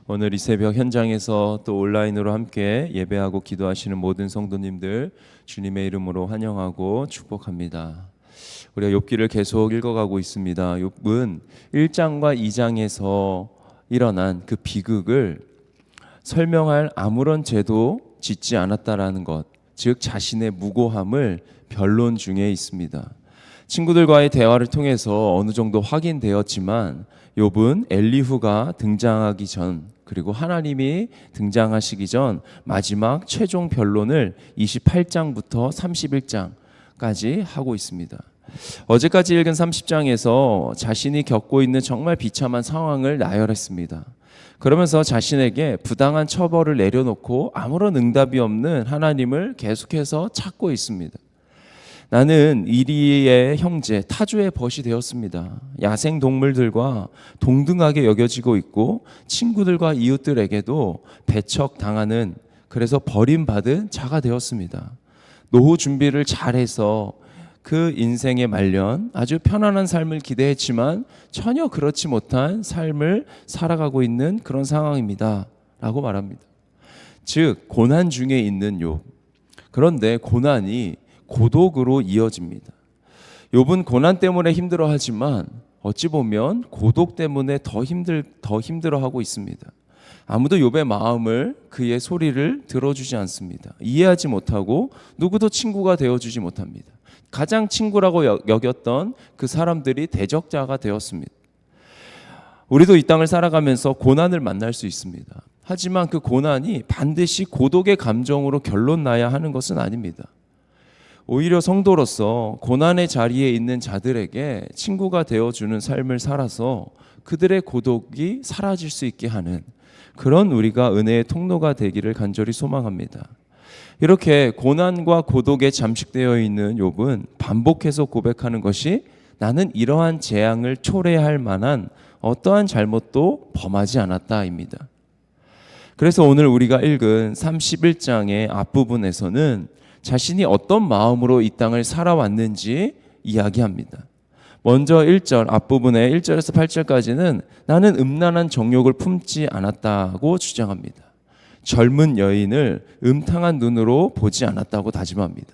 오늘 이 새벽 현장에서 또 온라인으로 함께 예배하고 기도하시는 모든 성도님들 주님의 이름으로 환영하고 축복합니다. 우리가 욥기를 계속 읽어가고 있습니다. 욥은 1장과 2장에서 일어난 그 비극을 설명할 아무런 죄도 짓지 않았다라는 것, 즉 자신의 무고함을 변론 중에 있습니다. 친구들과의 대화를 통해서 어느 정도 확인되었지만 욥은 엘리후가 등장하기 전, 그리고 하나님이 등장하시기 전 마지막 최종 변론을 28장부터 31장까지 하고 있습니다. 어제까지 읽은 30장에서 자신이 겪고 있는 정말 비참한 상황을 나열했습니다. 그러면서 자신에게 부당한 처벌을 내려놓고 아무런 응답이 없는 하나님을 계속해서 찾고 있습니다. 나는 이리의 형제 타주의 벗이 되었습니다. 야생 동물들과 동등하게 여겨지고 있고 친구들과 이웃들에게도 배척당하는, 그래서 버림받은 자가 되었습니다. 노후 준비를 잘해서 그 인생의 말년 아주 편안한 삶을 기대했지만 전혀 그렇지 못한 삶을 살아가고 있는 그런 상황입니다 라고 말합니다. 즉 고난 중에 있는 욥, 그런데 고난이 고독으로 이어집니다. 욥은 고난 때문에 힘들어하지만 어찌 보면 고독 때문에 더 힘들어하고 있습니다. 아무도 욥의 마음을, 그의 소리를 들어주지 않습니다. 이해하지 못하고 누구도 친구가 되어주지 못합니다. 가장 친구라고 여겼던 그 사람들이 대적자가 되었습니다. 우리도 이 땅을 살아가면서 고난을 만날 수 있습니다. 하지만 그 고난이 반드시 고독의 감정으로 결론 나야 하는 것은 아닙니다. 오히려 성도로서 고난의 자리에 있는 자들에게 친구가 되어주는 삶을 살아서 그들의 고독이 사라질 수 있게 하는 그런 우리가 은혜의 통로가 되기를 간절히 소망합니다. 이렇게 고난과 고독에 잠식되어 있는 욥은 반복해서 고백하는 것이 나는 이러한 재앙을 초래할 만한 어떠한 잘못도 범하지 않았다입니다. 그래서 오늘 우리가 읽은 31장의 앞부분에서는 자신이 어떤 마음으로 이 땅을 살아왔는지 이야기합니다. 먼저 1절 앞부분에 1절에서 8절까지는 나는 음란한 정욕을 품지 않았다고 주장합니다. 젊은 여인을 음탕한 눈으로 보지 않았다고 다짐합니다.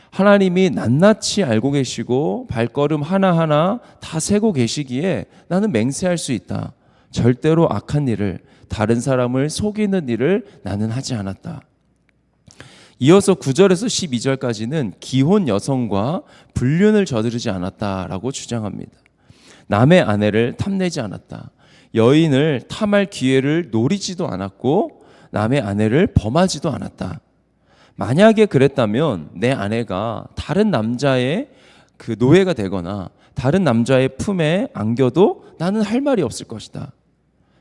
하나님이 낱낱이 알고 계시고 발걸음 하나하나 다 세고 계시기에 나는 맹세할 수 있다. 절대로 악한 일을, 다른 사람을 속이는 일을 나는 하지 않았다. 이어서 9절에서 12절까지는 기혼 여성과 불륜을 저지르지 않았다라고 주장합니다. 남의 아내를 탐내지 않았다. 여인을 탐할 기회를 노리지도 않았고 남의 아내를 범하지도 않았다. 만약에 그랬다면 내 아내가 다른 남자의 그 노예가 되거나 다른 남자의 품에 안겨도 나는 할 말이 없을 것이다.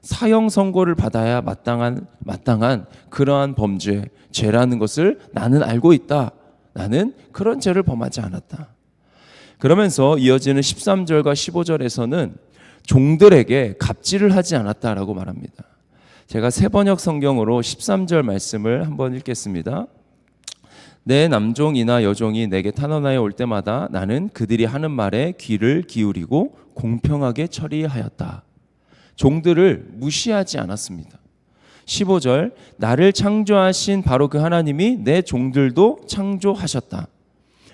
사형 선고를 받아야 마땅한 그러한 범죄, 죄라는 것을 나는 알고 있다. 나는 그런 죄를 범하지 않았다. 그러면서 이어지는 13절과 15절에서는 종들에게 갑질을 하지 않았다라고 말합니다. 제가 새번역 성경으로 13절 말씀을 한번 읽겠습니다. 내 남종이나 여종이 내게 탄원하여 올 때마다 나는 그들이 하는 말에 귀를 기울이고 공평하게 처리하였다. 종들을 무시하지 않았습니다. 15절 나를 창조하신 바로 그 하나님이 내 종들도 창조하셨다.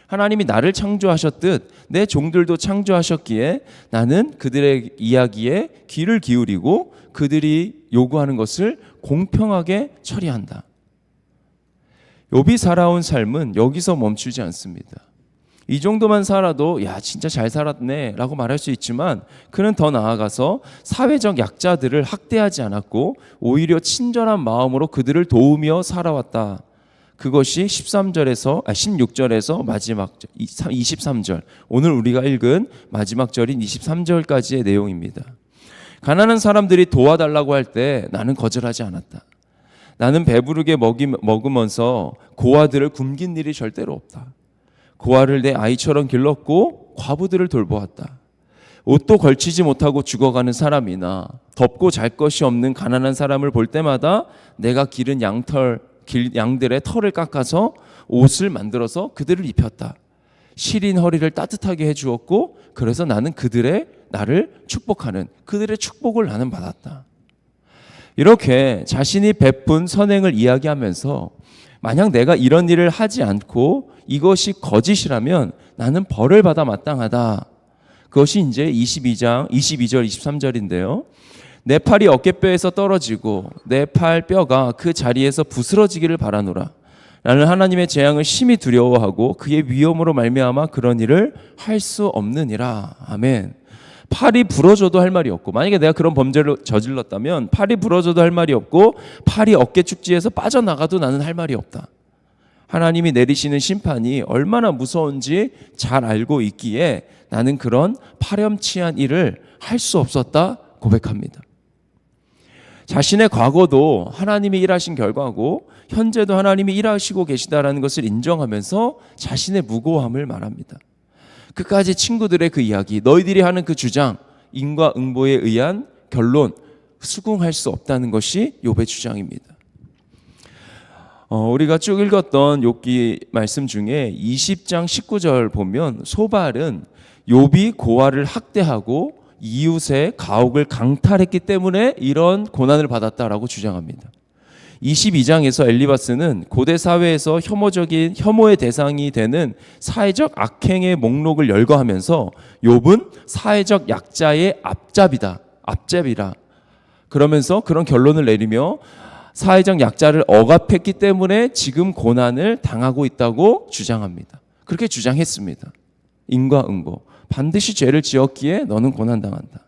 하나님이 나를 창조하셨듯 내 종들도 창조하셨기에 나는 그들의 이야기에 귀를 기울이고 그들이 요구하는 것을 공평하게 처리한다. 욥이 살아온 삶은 여기서 멈추지 않습니다. 이 정도만 살아도 야 진짜 잘 살았네 라고 말할 수 있지만 그는 더 나아가서 사회적 약자들을 학대하지 않았고 오히려 친절한 마음으로 그들을 도우며 살아왔다. 그것이 16절에서 마지막 23절, 오늘 우리가 읽은 마지막 절인 23절까지의 내용입니다. 가난한 사람들이 도와달라고 할 때 나는 거절하지 않았다. 나는 배부르게 먹으면서 고아들을 굶긴 일이 절대로 없다. 고아를 내 아이처럼 길렀고 과부들을 돌보았다. 옷도 걸치지 못하고 죽어가는 사람이나 덮고 잘 것이 없는 가난한 사람을 볼 때마다 내가 기른 양들의 털을 깎아서 옷을 만들어서 그들을 입혔다. 시린 허리를 따뜻하게 해주었고 그래서 나는 나를 축복하는 그들의 축복을 나는 받았다. 이렇게 자신이 베푼 선행을 이야기하면서 만약 내가 이런 일을 하지 않고 이것이 거짓이라면 나는 벌을 받아 마땅하다. 그것이 이제 22절, 23절인데요. 내 팔이 어깨뼈에서 떨어지고 내 팔 뼈가 그 자리에서 부스러지기를 바라노라. 나는 하나님의 재앙을 심히 두려워하고 그의 위엄으로 말미암아 그런 일을 할 수 없느니라. 아멘. 팔이 부러져도 할 말이 없고, 만약에 내가 그런 범죄를 저질렀다면 팔이 부러져도 할 말이 없고 팔이 어깨 축지에서 빠져나가도 나는 할 말이 없다. 하나님이 내리시는 심판이 얼마나 무서운지 잘 알고 있기에 나는 그런 파렴치한 일을 할 수 없었다 고백합니다. 자신의 과거도 하나님이 일하신 결과고 현재도 하나님이 일하시고 계시다라는 것을 인정하면서 자신의 무고함을 말합니다. 끝까지 친구들의 그 이야기, 너희들이 하는 그 주장, 인과응보에 의한 결론 수긍할 수 없다는 것이 욥의 주장입니다. 우리가 쭉 읽었던 욥기 말씀 중에 20장 19절 보면 소발은 욥이 고아를 학대하고 이웃의 가옥을 강탈했기 때문에 이런 고난을 받았다라고 주장합니다. 22장에서 엘리바스는 고대 사회에서 혐오의 대상이 되는 사회적 악행의 목록을 열거하면서 욥은 사회적 약자의 앞잡이라 그러면서 그런 결론을 내리며 사회적 약자를 억압했기 때문에 지금 고난을 당하고 있다고 주장합니다. 그렇게 주장했습니다. 인과응보, 반드시 죄를 지었기에 너는 고난당한다.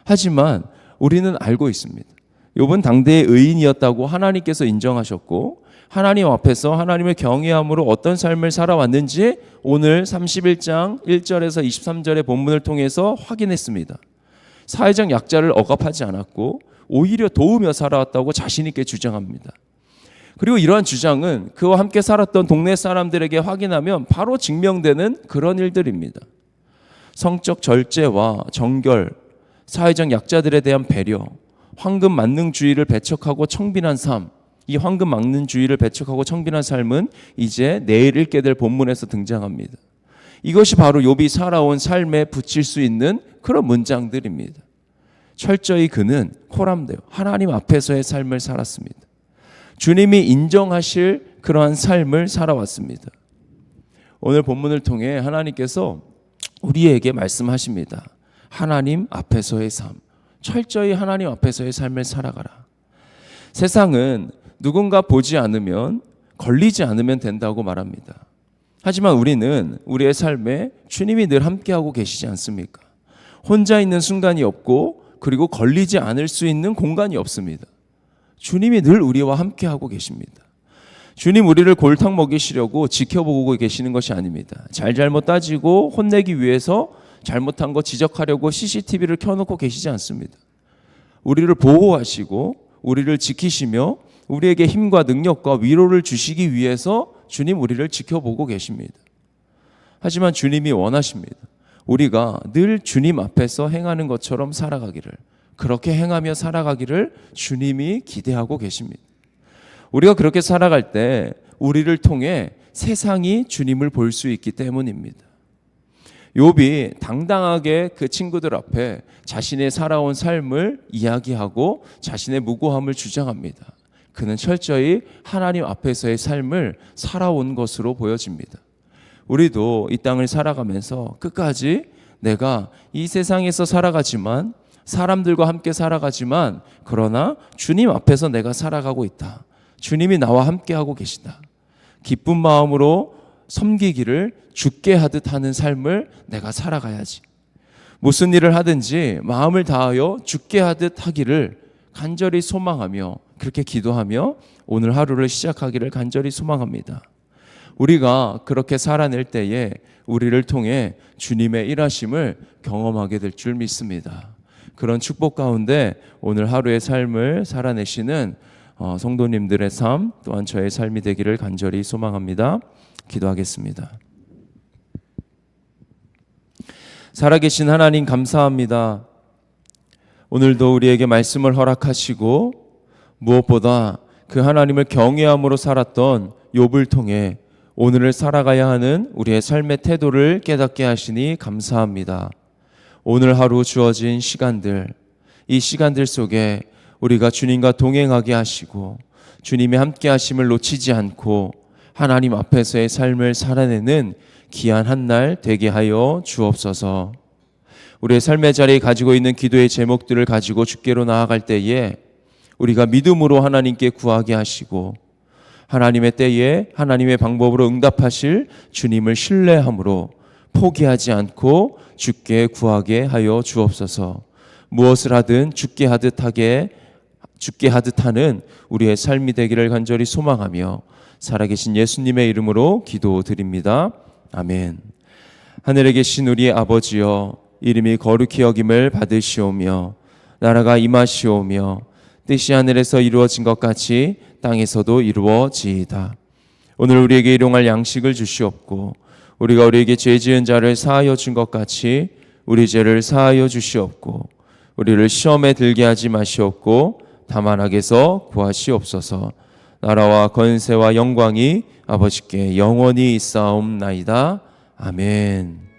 하지만 우리는 알고 있습니다. 욥은 당대의 의인이었다고 하나님께서 인정하셨고 하나님 앞에서 하나님을 경외함으로 어떤 삶을 살아왔는지 오늘 31장 1절에서 23절의 본문을 통해서 확인했습니다. 사회적 약자를 억압하지 않았고 오히려 도우며 살아왔다고 자신 있게 주장합니다. 그리고 이러한 주장은 그와 함께 살았던 동네 사람들에게 확인하면 바로 증명되는 그런 일들입니다. 성적 절제와 정결, 사회적 약자들에 대한 배려, 황금 만능주의를 배척하고 청빈한 삶, 이 황금 만능주의를 배척하고 청빈한 삶은 이제 내일 읽게 될 본문에서 등장합니다. 이것이 바로 욥이 살아온 삶에 붙일 수 있는 그런 문장들입니다. 철저히 그는 호람되어 하나님 앞에서의 삶을 살았습니다. 주님이 인정하실 그러한 삶을 살아왔습니다. 오늘 본문을 통해 하나님께서 우리에게 말씀하십니다. 하나님 앞에서의 삶, 철저히 하나님 앞에서의 삶을 살아가라. 세상은 누군가 보지 않으면, 걸리지 않으면 된다고 말합니다. 하지만 우리는 우리의 삶에 주님이 늘 함께하고 계시지 않습니까? 혼자 있는 순간이 없고 그리고 걸리지 않을 수 있는 공간이 없습니다. 주님이 늘 우리와 함께하고 계십니다. 주님 우리를 골탕 먹이시려고 지켜보고 계시는 것이 아닙니다. 잘못 따지고 혼내기 위해서 잘못한 거 지적하려고 CCTV를 켜놓고 계시지 않습니다. 우리를 보호하시고 우리를 지키시며 우리에게 힘과 능력과 위로를 주시기 위해서 주님 우리를 지켜보고 계십니다. 하지만 주님이 원하십니다. 우리가 늘 주님 앞에서 행하는 것처럼 살아가기를, 그렇게 행하며 살아가기를 주님이 기대하고 계십니다. 우리가 그렇게 살아갈 때 우리를 통해 세상이 주님을 볼 수 있기 때문입니다. 욥이 당당하게 그 친구들 앞에 자신의 살아온 삶을 이야기하고 자신의 무고함을 주장합니다. 그는 철저히 하나님 앞에서의 삶을 살아온 것으로 보여집니다. 우리도 이 땅을 살아가면서 끝까지 내가 이 세상에서 살아가지만, 사람들과 함께 살아가지만, 그러나 주님 앞에서 내가 살아가고 있다. 주님이 나와 함께하고 계시다. 기쁜 마음으로 섬기기를 죽게 하듯 하는 삶을 내가 살아가야지. 무슨 일을 하든지 마음을 다하여 죽게 하듯 하기를 간절히 소망하며, 그렇게 기도하며 오늘 하루를 시작하기를 간절히 소망합니다. 우리가 그렇게 살아낼 때에 우리를 통해 주님의 일하심을 경험하게 될 줄 믿습니다. 그런 축복 가운데 오늘 하루의 삶을 살아내시는 성도님들의 삶, 또한 저의 삶이 되기를 간절히 소망합니다. 기도하겠습니다. 살아계신 하나님 감사합니다. 오늘도 우리에게 말씀을 허락하시고 무엇보다 그 하나님을 경외함으로 살았던 욥을 통해 오늘을 살아가야 하는 우리의 삶의 태도를 깨닫게 하시니 감사합니다. 오늘 하루 주어진 시간들, 이 시간들 속에 우리가 주님과 동행하게 하시고 주님의 함께 하심을 놓치지 않고 하나님 앞에서의 삶을 살아내는 귀한 한 날 되게 하여 주옵소서. 우리의 삶의 자리에 가지고 있는 기도의 제목들을 가지고 주께로 나아갈 때에 우리가 믿음으로 하나님께 구하게 하시고 하나님의 때에 하나님의 방법으로 응답하실 주님을 신뢰함으로 포기하지 않고 주께 구하게 하여 주옵소서. 무엇을 하든 주께 하듯 하는 우리의 삶이 되기를 간절히 소망하며 살아계신 예수님의 이름으로 기도드립니다. 아멘. 하늘에 계신 우리 아버지여, 이름이 거룩히 여김을 받으시오며 나라가 임하시오며 뜻이 하늘에서 이루어진 것 같이 땅에서도 이루어지이다. 오늘 우리에게 일용할 양식을 주시옵고 우리가 우리에게 죄 지은 자를 사하여 준 것 같이 우리 죄를 사하여 주시옵고 우리를 시험에 들게 하지 마시옵고 다만 악에서 구하시옵소서. 나라와 권세와 영광이 아버지께 영원히 있사옵나이다. 아멘.